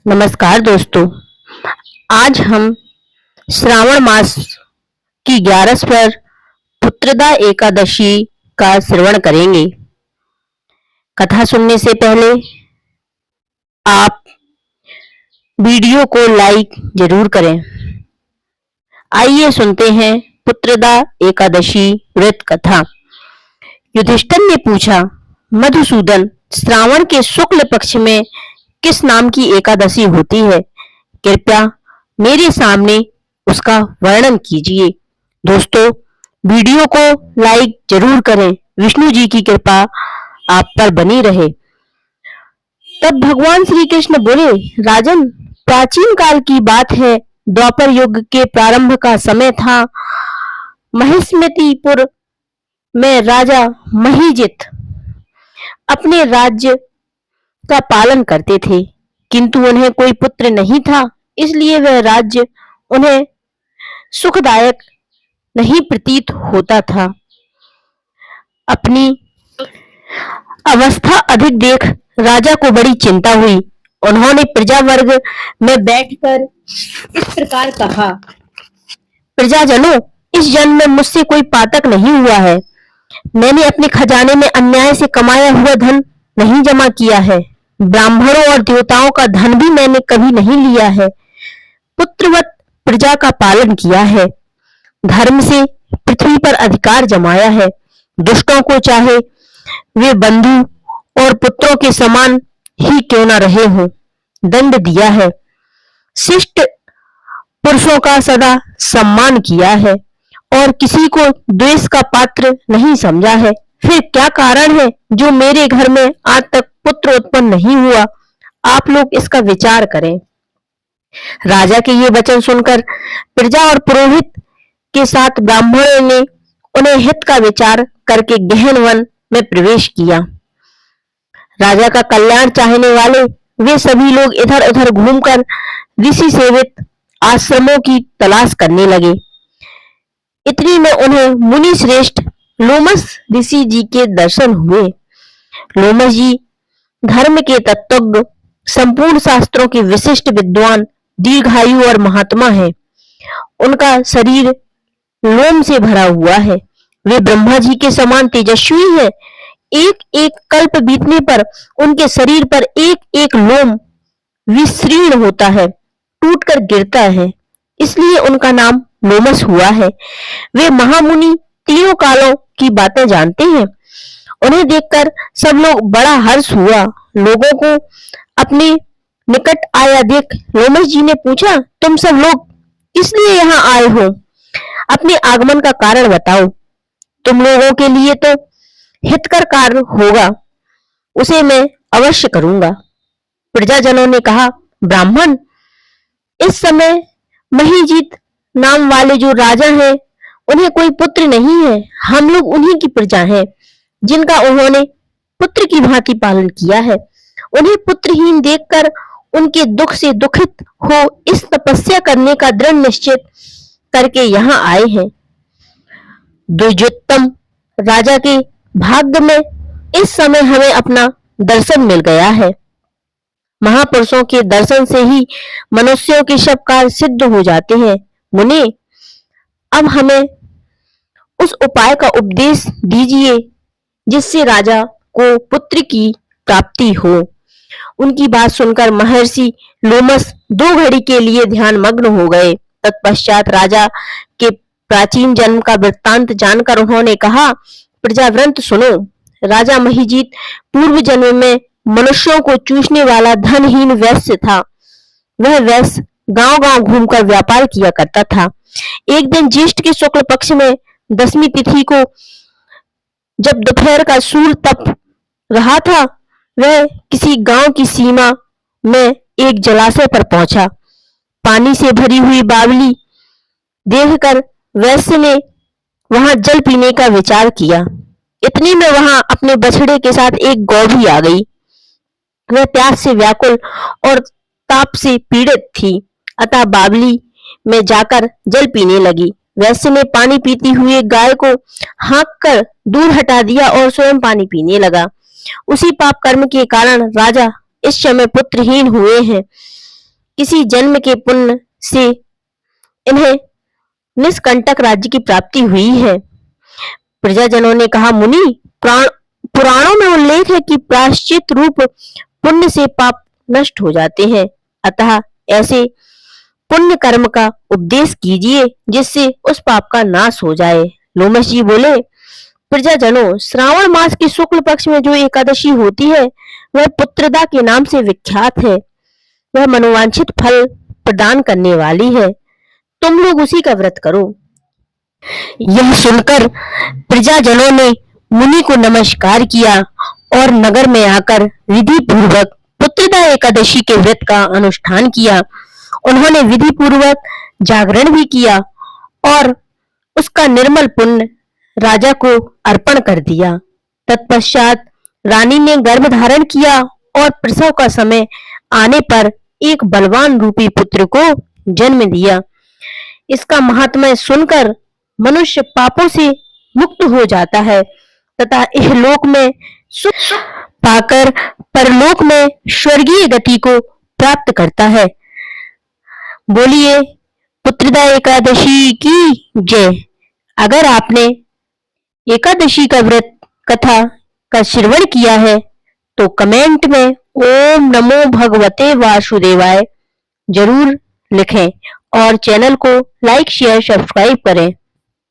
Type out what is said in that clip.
नमस्कार दोस्तों। आज हम श्रावण मास की 11 पर पुत्रदा एकादशी का श्रवण करेंगे। कथा सुनने से पहले आप वीडियो को लाइक जरूर करें। आइए सुनते हैं पुत्रदा एकादशी व्रत कथा। युधिष्ठिर ने पूछा, मधुसूदन, श्रावण के शुक्ल पक्ष में किस नाम की एकादशी होती है? कृपया मेरे सामने उसका वर्णन कीजिए। दोस्तों, वीडियो को लाइक जरूर करें। विष्णु जी की कृपा आप पर बनी रहे। तब भगवान श्री कृष्ण बोले, राजन, प्राचीन काल की बात है। द्वापर युग के प्रारंभ का समय था। महिष्मतिपुर में राजा महीजित अपने राज्य का पालन करते थे, किंतु उन्हें कोई पुत्र नहीं था, इसलिए वह राज्य उन्हें सुखदायक नहीं प्रतीत होता था। अपनी अवस्था अधिक देख राजा को बड़ी चिंता हुई। उन्होंने प्रजा वर्ग में बैठकर इस प्रकार कहा, प्रजाजनों, इस जन्म में मुझसे कोई पातक नहीं हुआ है। मैंने अपने खजाने में अन्याय से कमाया हुआ धन नहीं जमा किया है। ब्राह्मणों और देवताओं का धन भी मैंने कभी नहीं लिया है। पुत्रवत प्रजा का पालन किया है। धर्म से पृथ्वी पर अधिकार जमाया है। दुष्टों को चाहे वे बंधु और पुत्रों के समान ही क्यों न रहे हों, दंड दिया है। शिष्ट पुरुषों का सदा सम्मान किया है और किसी को द्वेष का पात्र नहीं समझा है। फिर क्या कारण है जो मेरे घर में आज तक पुत्र उत्पन्न नहीं हुआ? आप लोग इसका विचार करें। राजा के ये वचन सुनकर प्रजा और पुरोहित के साथ ब्राह्मणों ने उन्हें हित का विचार करके गहन वन में प्रवेश किया। राजा का कल्याण चाहने वाले वे सभी लोग इधर उधर घूमकर ऋषि सेवित आश्रमों की तलाश करने लगे। इतनी में उन्हें मुनि श्रेष्ठ लोमस ऋषि जी के दर्शन हुए। लोमस जी धर्म के तत्वज्ञ, संपूर्ण शास्त्रों के विशिष्ट विद्वान, दीर्घायु और महात्मा है। उनका शरीर लोम से भरा हुआ है। वे ब्रह्मा जी के समान तेजस्वी है। एक एक कल्प बीतने पर उनके शरीर पर एक एक लोम विशीर्ण होता है, टूटकर गिरता है, इसलिए उनका नाम लोमस हुआ है। वे महामुनि तीनों कालों की बातें जानते हैं। उन्हें देखकर सब लोग बड़ा हर्ष हुआ। लोगों को अपने निकट आया देख लोमस जी ने पूछा, तुम सब लोग किस लिए यहाँ आए हो? अपने आगमन का कारण बताओ। तुम लोगों के लिए तो हितकर कार्य होगा, उसे मैं अवश्य करूंगा। प्रजाजनों ने कहा, ब्राह्मण, इस समय महीजित नाम वाले जो राजा हैं, उन्हें कोई पुत्र नहीं है। हम लोग उन्हीं की प्रजा हैं, जिनका उन्होंने पुत्र की भांति पालन किया है। उन्हें पुत्रहीन देखकर उनके दुख से दुखित हो इस तपस्या करने का दृढ़ निश्चय करके यहाँ आए हैं। दुर्योत्तम राजा के भाग्य में इस समय हमें अपना दर्शन मिल गया है। महापुरुषों के दर्शन से ही मनुष्यों के सब कार्य सिद्ध हो जाते हैं। मुनि, अब हमें उस उपाय का उपदेश दीजिए जिससे राजा को पुत्र की प्राप्ति हो। उनकी बात सुनकर महर्षि लोमस 2 घड़ी के लिए ध्यान मग्न हो गए। तत्पश्चात राजा के प्राचीन जन्म का वृत्तांत जानकर उन्होंने कहा, प्रजावृंत सुनो। राजा महीजित पूर्व जन्म में मनुष्यों को चूसने वाला धनहीन वैश्य था। वह वैश्य गांव-गांव घूमकर व्यापार किया करता था। एक दिन ज्येष्ठ के शुक्ल पक्ष में 10वीं तिथि को जब दोपहर का सूर्य तप रहा था, वह किसी गांव की सीमा में एक जलाशय पर पहुंचा। पानी से भरी हुई बावली देखकर वैश्य ने वहां जल पीने का विचार किया। इतने में वहां अपने बछड़े के साथ एक गौ भी आ गई। वह प्यास से व्याकुल और ताप से पीड़ित थी, अतः बावली में जाकर जल पीने लगी। वैश्य ने पानी पीती हुई गाय को हाँककर दूर हटा दिया और स्वयं पानी पीने लगा। उसी पाप कर्म के कारण राजा इस समय पुत्रहीन हुए हैं। किसी जन्म के पुण्य से इन्हें निष्कंटक राज्य की प्राप्ति हुई है। प्रजाजनों ने कहा, मुनि, पुराणों में उल्लेख है कि प्रायश्चित रूप पुण्य से पाप नष्ट हो जाते हैं, अतः ऐसे पुण्य कर्म का उपदेश कीजिए जिससे उस पाप का नाश हो जाए। लोमश जी बोले, प्रजाजनों, श्रावण मास की शुक्ल पक्ष में जो एकादशी होती है वह पुत्रदा के नाम से विख्यात है। वह मनोवांछित फल प्रदान करने वाली है, तुम लोग उसी का व्रत करो। यह सुनकर प्रजाजनों ने मुनि को नमस्कार किया और नगर में आकर विधि पूर्वक पुत्रदा एकादशी के व्रत का अनुष्ठान किया। उन्होंने विधि पूर्वक जागरण भी किया और उसका निर्मल पुण्य राजा को अर्पण कर दिया। तत्पश्चात रानी ने गर्भ धारण किया और प्रसव का समय आने पर एक बलवान रूपी पुत्र को जन्म दिया। इसका महात्म्य सुनकर मनुष्य पापों से मुक्त हो जाता है तथा इहलोक में सुख पाकर परलोक में स्वर्गीय गति को प्राप्त करता है। बोलिए पुत्रदा एकादशी की जय। अगर आपने एकादशी का व्रत कथा का श्रवण किया है तो कमेंट में ओम नमो भगवते वासुदेवाय जरूर लिखें और चैनल को लाइक शेयर सब्सक्राइब करें।